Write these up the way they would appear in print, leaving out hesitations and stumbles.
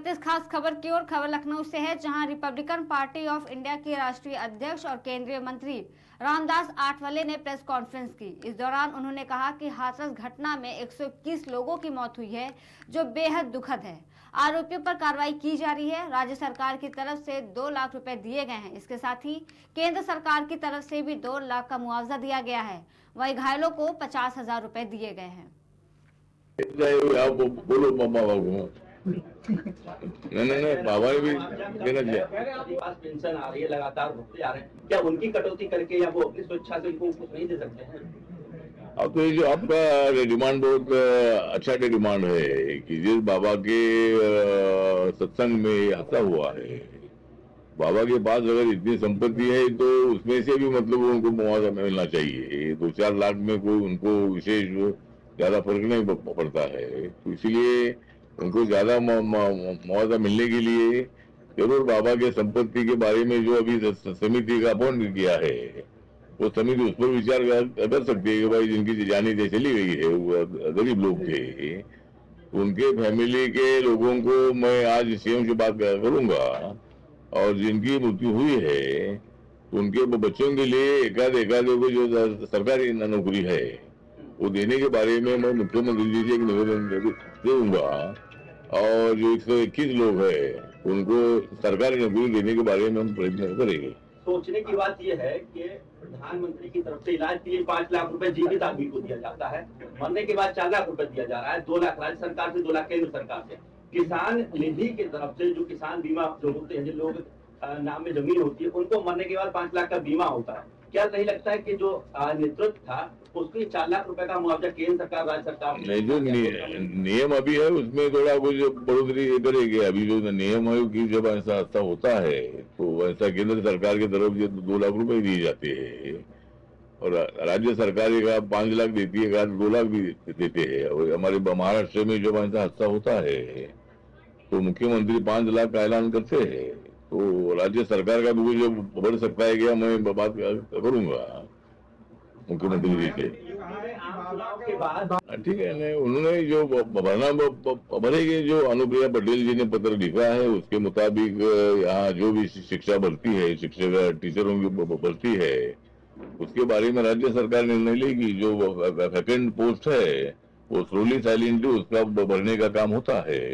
बढ़ते इस खास खबर की ओर। खबर लखनऊ से है, जहां रिपब्लिकन पार्टी ऑफ इंडिया के राष्ट्रीय अध्यक्ष और केंद्रीय मंत्री रामदास आठवले ने प्रेस कॉन्फ्रेंस की। इस दौरान उन्होंने कहा कि हाथरस घटना में 121 लोगों की मौत हुई है, जो बेहद दुखद है। आरोपियों पर कार्रवाई की जा रही है। राज्य सरकार की तरफ से 2 लाख रुपए दिए गए हैं। इसके साथ ही केंद्र सरकार की तरफ से भी 2 लाख का मुआवजा दिया गया है। वहीं घायलों को 50,000 रुपए दिए गए हैं। बोलो मम्मा बाबू नहीं बाबा भी देना चाहिए। पास पेंशन आ रही है, लगातार भुगते आ रहे हैं, क्या उनकी कटौती करके या वो अपनी स्वेच्छा से उनको कुछ नहीं दे सकते हैं? अब तो ये जो आपका डिमांड बहुत अच्छा डिमांड है कि जिस बाबा के सत्संग में आता हुआ है, बाबा के पास अगर इतनी संपत्ति है तो उसमें से भी मतलब उनको मुआवजा मिलना चाहिए। 2-4 लाख में कोई उनको विशेष ज्यादा फर्क नहीं पड़ता है, तो इसीलिए उनको ज्यादा मुआवजा मिलने के लिए जरूर बाबा के संपत्ति के बारे में जो अभी समिति का अपॉइंट किया है, वो समिति उस पर विचार कर सकती है कि भाई जिनकी जानी चली गई है वो गरीब लोग थे, उनके फैमिली के लोगों को मैं आज सीएम से बात करूंगा, और जिनकी मृत्यु हुई है उनके बच्चों के लिए एकाध को जो सरकारी नौकरी है वो देने के बारे में मैं मुख्यमंत्री जी से एक निवेदन दूंगा, और जो 121 लोग हैं उनको सरकारी नौकरी देने के बारे में हम प्रयत्न करेंगे। सोचने की बात यह है कि प्रधानमंत्री की तरफ से इलाज के लिए 5 लाख रुपए जीवित आदमी को दिया जाता है, मरने के बाद 4 लाख रुपए दिया जा रहा है, 2 लाख राज्य सरकार से, 2 लाख केंद्र सरकार से। किसान निधि की तरफ से जो किसान बीमा जो होते हैं, जिन लोग नाम में जमीन होती है, उनको मरने के बाद 5 लाख का बीमा होता है। क्या नहीं लगता है कि जो नेतृत्व था उसके 4 लाख रुपए का मुआवजा केंद्र सरकार राज्य सरकार नहीं, जो नियम अभी है उसमें थोड़ा कुछ बढ़ोतरी करेगी। अभी जो नियम है कि जब ऐसा होता है तो ऐसा केंद्र सरकार की तरफ से 2 लाख रुपए दिए जाते हैं, और राज्य सरकार का 5 लाख देती है, 2 लाख भी देते हैं। और हमारे महाराष्ट्र में जब ऐसा हादसा होता है तो मुख्यमंत्री 5 लाख का ऐलान करते हैं, तो राज्य सरकार का भी जो बढ़ सकता है क्या, मैं बात करूंगा मुख्यमंत्री जी से। ठीक है, नहीं उन्होंने जो भरना भरेगी, जो अनुप्रिया पटेल जी ने पत्र लिखा है उसके मुताबिक यहाँ जो भी शिक्षा भर्ती है, शिक्षक टीचरों की भर्ती है, उसके बारे में राज्य सरकार निर्णय लेगी। जो वैकेंट पोस्ट है वो स्लोली साइलेंटली उसका भरने का काम होता है,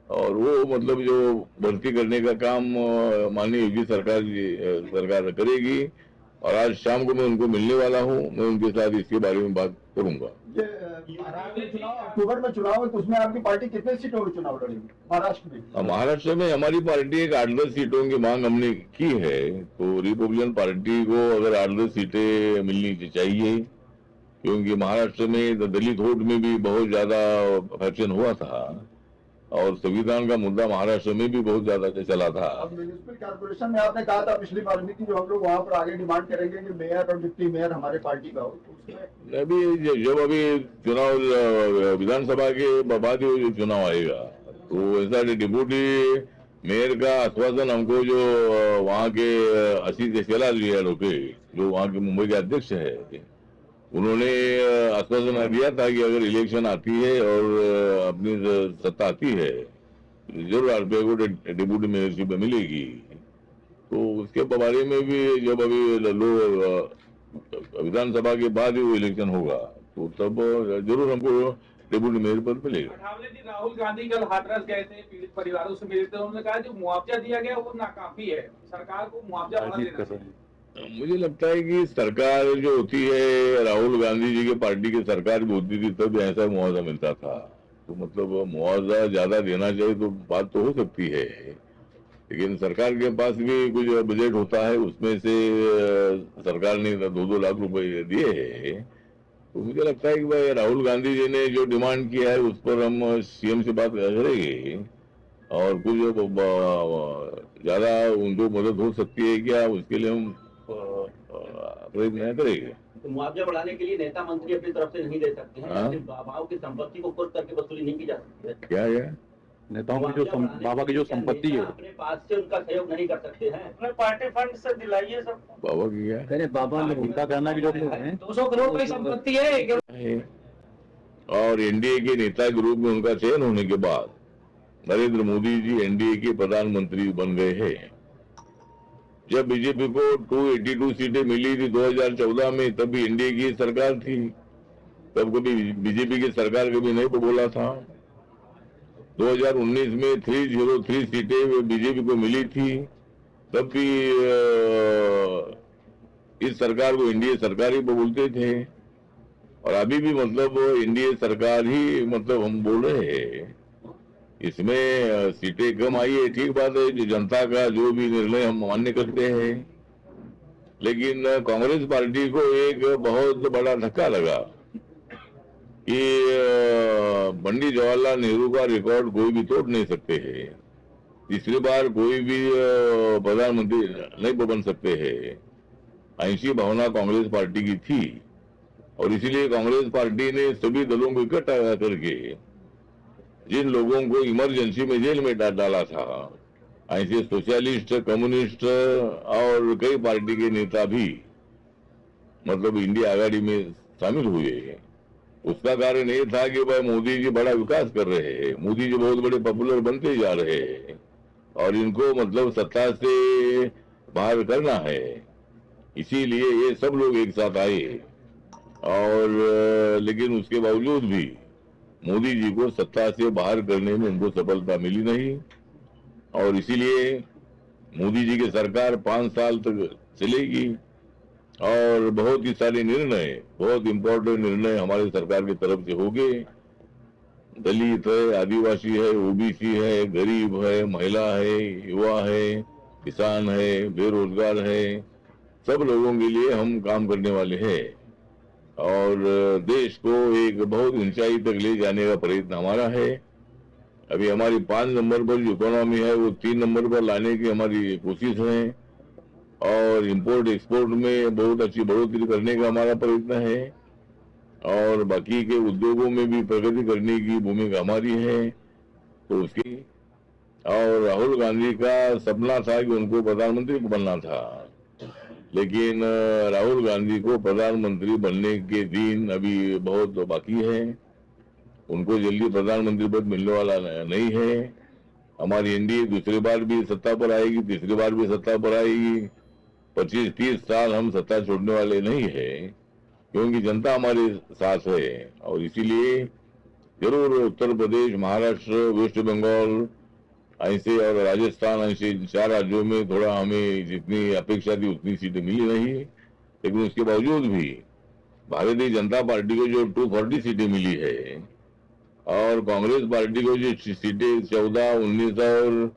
और वो मतलब जो भर्ती करने का काम माननीय योगी सरकार करेगी। और आज शाम को मैं उनको मिलने वाला हूँ, मैं उनके साथ इसके बारे में बात करूंगा। अक्टूबर में चुनाव है तो उसमें आपकी पार्टी कितने सीटों में चुनाव लड़ेगी महाराष्ट्र में? महाराष्ट्र में हमारी पार्टी एक 8-10 सीटों की मांग हमने की है, तो रिपब्लिकन पार्टी को अगर 8-10 सीटें मिलनी चाहिए, क्योंकि महाराष्ट्र में दलित वोट में भी बहुत ज्यादा फैक्शन हुआ था, और संविधान का मुद्दा महाराष्ट्र में भी बहुत ज्यादा चला था। अब म्यूनिसिपल कॉर्पोरेशन में आपने कहा था पिछली बार में कि जो हम लोग वहाँ पर आगे डिमांड करेंगे कि मेयर और डिप्टी मेयर हमारे पार्टी का हो, तो अभी जब चुनाव विधानसभा के बाद चुनाव आएगा तो ऐसा डिप्टी मेयर का आश्वासन हमको जो वहाँ के आशीष शेलार जी है, जो वहाँ के मुंबई के अध्यक्ष है, उन्होंने आश्वासन दिया था कि अगर इलेक्शन आती है और अपनी सत्ता आती है जरूर आरपीआई को डिप्टी मेयरशिप मिलेगी। तो उसके बारे में भी जब अभी विधानसभा के बाद ही वो इलेक्शन होगा तो तब जरूर हमको डिप्टी मेयर पद मिलेगा। राहुल गांधी कल हाथरस गए थे, पीड़ित परिवारों से मिले थे, उन्होंने कहा जो मुआवजा दिया गया वो नाकाफी है, सरकार को मुआवजा बढ़ा देना चाहिए। मुझे लगता है कि सरकार जो होती है, राहुल गांधी जी की पार्टी की सरकार भी होती थी तब ऐसा मुआवजा मिलता था, तो मतलब मुआवजा ज्यादा देना चाहिए तो बात तो हो सकती है, लेकिन सरकार के पास भी कुछ बजट होता है, उसमें से सरकार ने 2-2 लाख रुपए दिए हैं। तो मुझे लगता है कि भाई राहुल गांधी जी ने जो डिमांड किया है उस पर हम सीएम से बात करेंगे, और कुछ ज्यादा उनको मदद हो सकती है क्या, उसके लिए हम प्रयत्न करेंगे। तो मुआवजा बढ़ाने के लिए नेता मंत्री अपनी तरफ से नहीं दे सकते हैं, बाबाओं की संपत्ति को खुद करके वसूली नहीं की जा सकती है। क्या है नेताओं की जो बाबा की जो संपत्ति है अपने पास से उनका सहयोग नहीं कर सकते हैं, अपने पार्टी फंड से दिलाइए सब। बाबा की क्या अरे बाबा ने उनका कहना कि जो 200 करोड़ की संपत्ति है। और एनडीए के नेता ग्रुप में उनका चयन होने के बाद नरेंद्र मोदी जी एनडीए के प्रधानमंत्री बन गए हैं। जब बीजेपी को 282 सीटें मिली थी 2014 में, तब भी एनडीए की सरकार थी, तब कभी बीजेपी की सरकार कभी नहीं बोला था। 2019 में 303 सीटें बीजेपी को मिली थी, तब भी इस सरकार को एनडीए सरकार ही बोलते थे, और अभी भी मतलब एनडीए सरकार ही मतलब हम बोल रहे हैं। इसमें सीटें कम आई है, ठीक बात है, जो जनता का जो भी निर्णय हम मान्य करते हैं, लेकिन कांग्रेस पार्टी को एक बहुत बड़ा धक्का लगा कि पंडित जवाहरलाल नेहरू का रिकॉर्ड कोई भी तोड़ नहीं सकते हैं। तीसरी बार कोई भी प्रधानमंत्री नहीं बन सकते हैं, ऐसी भावना कांग्रेस पार्टी की थी, और इसीलिए कांग्रेस पार्टी ने सभी दलों को इकट्ठा करके जिन लोगों को इमरजेंसी में जेल में डाला था, ऐसे सोशलिस्ट, कम्युनिस्ट और कई पार्टी के नेता भी मतलब इंडिया आघाड़ी में शामिल हुए। उसका कारण ये था कि भाई मोदी जी बड़ा विकास कर रहे हैं, मोदी जी बहुत बड़े पॉपुलर बनते जा रहे हैं, और इनको मतलब सत्ता से बाहर करना है, इसीलिए ये सब लोग एक साथ आए। और लेकिन उसके बावजूद भी मोदी जी को सत्ता से बाहर करने में उनको सफलता मिली नहीं, और इसीलिए मोदी जी की सरकार 5 साल तक चलेगी, और बहुत ही सारे निर्णय, बहुत इंपॉर्टेंट निर्णय हमारी सरकार की तरफ से होंगे। दलित है, आदिवासी है, ओबीसी है, गरीब है, महिला है, युवा है, किसान है, बेरोजगार है, सब लोगों के लिए हम काम करने वाले हैं, और देश को एक बहुत ऊंचाई तक ले जाने का प्रयत्न हमारा है। अभी हमारी 5 नंबर पर जो इकोनॉमी है वो 3 नंबर पर लाने की हमारी कोशिश है, और इंपोर्ट एक्सपोर्ट में बहुत अच्छी बढ़ोतरी करने का हमारा प्रयत्न है, और बाकी के उद्योगों में भी प्रगति करने की भूमिका हमारी है। तो उसकी, और राहुल गांधी का सपना था कि उनको प्रधानमंत्री बनना था, लेकिन राहुल गांधी को प्रधानमंत्री बनने के दिन अभी बहुत बाकी है, उनको जल्दी प्रधानमंत्री पद मिलने वाला नहीं है। हमारी एनडीए दूसरी बार भी सत्ता पर आएगी, तीसरी बार भी सत्ता पर आएगी, 25-30 साल हम सत्ता छोड़ने वाले नहीं है, क्योंकि जनता हमारे साथ है। और इसीलिए जरूर उत्तर प्रदेश, महाराष्ट्र, वेस्ट बंगाल ऐसे और राजस्थान ऐसे 4 राज्यों में थोड़ा हमें जितनी अपेक्षा थी उतनी सीटें मिली नहीं, लेकिन उसके बावजूद भी भारतीय जनता पार्टी को जो 240 सीटें मिली है, और कांग्रेस पार्टी को जो सीटें 14, 19 और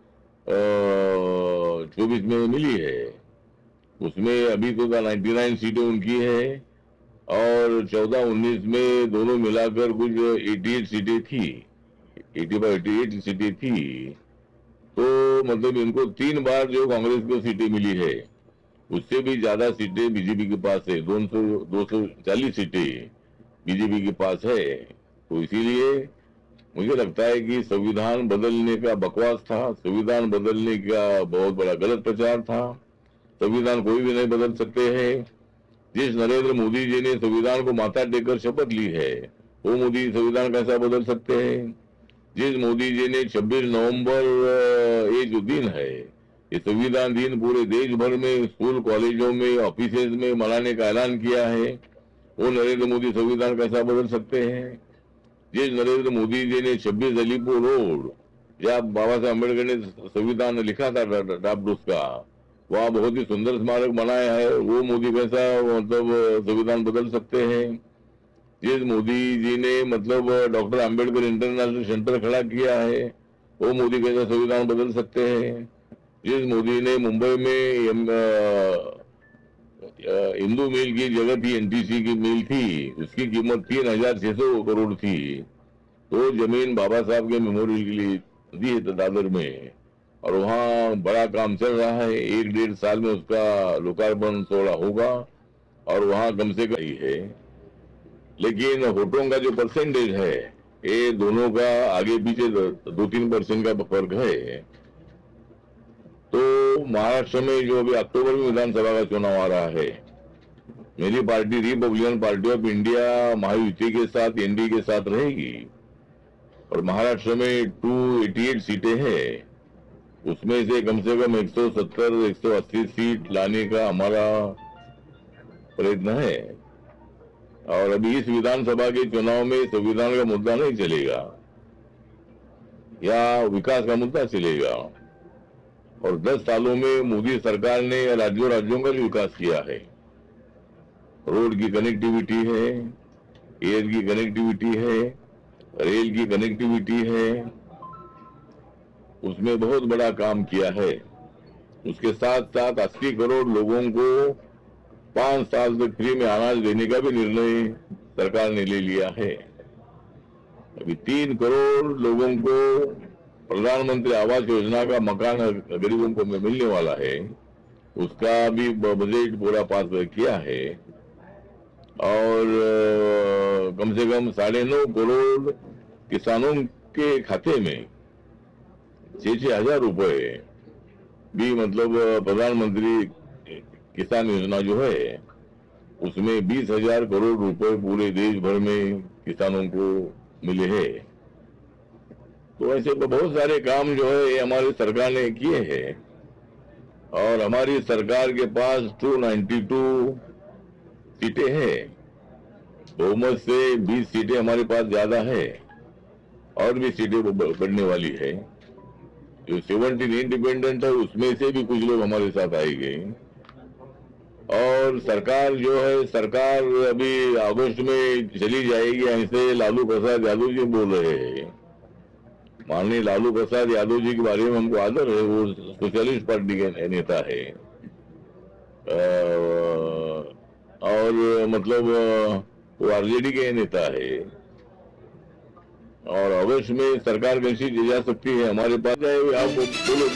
24 में मिली है, उसमें अभी तो 99 सीटें उनकी है, और 14-19 में दोनों मिलाकर कुछ 88 सीटें थी, 88 सीटें थी। तो मतलब इनको 3 बार जो कांग्रेस को सीटें मिली है, उससे भी ज्यादा सीटें बीजेपी के पास है, 240 सीटें बीजेपी के पास है। तो इसीलिए मुझे लगता है कि संविधान बदलने का बकवास था, संविधान बदलने का बहुत बड़ा गलत प्रचार था। संविधान कोई भी नहीं बदल सकते हैं। जिस नरेंद्र मोदी जी ने संविधान को माथा टेकर शपथ ली है, वो मोदी संविधान कैसा बदल सकते हैं? जिस मोदी जी ने 26 नवंबर ये जो दिन है, ये संविधान दिन पूरे देश भर में स्कूल, कॉलेजों में, ऑफिसेज में मनाने का ऐलान किया है, वो नरेंद्र मोदी संविधान कैसा बदल सकते हैं? जिस नरेंद्र मोदी जी ने 26 अलीपुर रोड, जहाँ बाबा साहब अम्बेडकर ने संविधान लिखा था ड्राफ्ट उसका, वहाँ बहुत ही सुंदर स्मारक बनाया है, वो मोदी कैसा मतलब संविधान बदल सकते हैं? जिस मोदी जी ने मतलब डॉक्टर अंबेडकर इंटरनेशनल सेंटर खड़ा किया है, वो मोदी कैसा संविधान बदल सकते हैं? जिस मोदी ने मुंबई में हिंदू मिल की जगह थी, एनटीसी की मिल थी, उसकी कीमत 3600 करोड़ थी, तो जमीन बाबा साहब के मेमोरियल के लिए दी है दादर में, और वहाँ बड़ा काम चल रहा है। 1-1.5 साल में उसका लोकार्पण 16 होगा, और वहाँ कम से कम है। लेकिन वोटों का जो परसेंटेज है, ये दोनों का आगे पीछे 2-3% का फर्क है। तो महाराष्ट्र में जो अभी अक्टूबर में विधानसभा का चुनाव आ रहा है, मेरी party Republican party of India Mahayuti के साथ, एनडीए के साथ रहेगी, और महाराष्ट्र में 288 सीटें हैं, उसमें से कम 170-180 सीट लाने का हमारा प्रयत्न है। और अभी इस विधानसभा के चुनाव में संविधान का मुद्दा नहीं चलेगा, या विकास का मुद्दा चलेगा। और 10 सालों में मोदी सरकार ने राज्यों का भी विकास किया है। रोड की कनेक्टिविटी है, एयर की कनेक्टिविटी है, रेल की कनेक्टिविटी है, उसमें बहुत बड़ा काम किया है। उसके साथ साथ 80 करोड़ लोगों को 5 साल तक फ्री में अनाज देने का भी निर्णय सरकार ने ले लिया है। अभी 3 करोड़ लोगों को प्रधानमंत्री आवास योजना का मकान गरीबों को मिलने वाला है, उसका भी बजट पूरा पास किया है। और कम से कम 9.5 करोड़ किसानों के खाते में 6-6 हजार रुपए भी, मतलब प्रधानमंत्री किसान योजना जो है उसमें 20,000 करोड़ रुपए पूरे देश भर में किसानों को मिले हैं। तो ऐसे बहुत सारे काम जो है ये हमारी सरकार ने किए हैं। और हमारी सरकार के पास 292 सीटें हैं, बहुमत से 20 सीटें हमारे पास ज्यादा है, और भी सीटें बढ़ने वाली है। जो 17 इंडिपेंडेंट है उसमें से भी कुछ लोग हमारे साथ आएंगे। और सरकार जो है, सरकार अभी अगस्त में चली जाएगी, ऐसे लालू प्रसाद यादव जी बोल रहे हैं। माननीय लालू प्रसाद यादव जी के बारे में हमको आदर है, वो सोशलिस्ट पार्टी के नेता है। और मतलब वो आरजेडी के नेता है। और अवश्य में सरकार कैसी जा सकती है हमारे पास, चाहे आप बोलो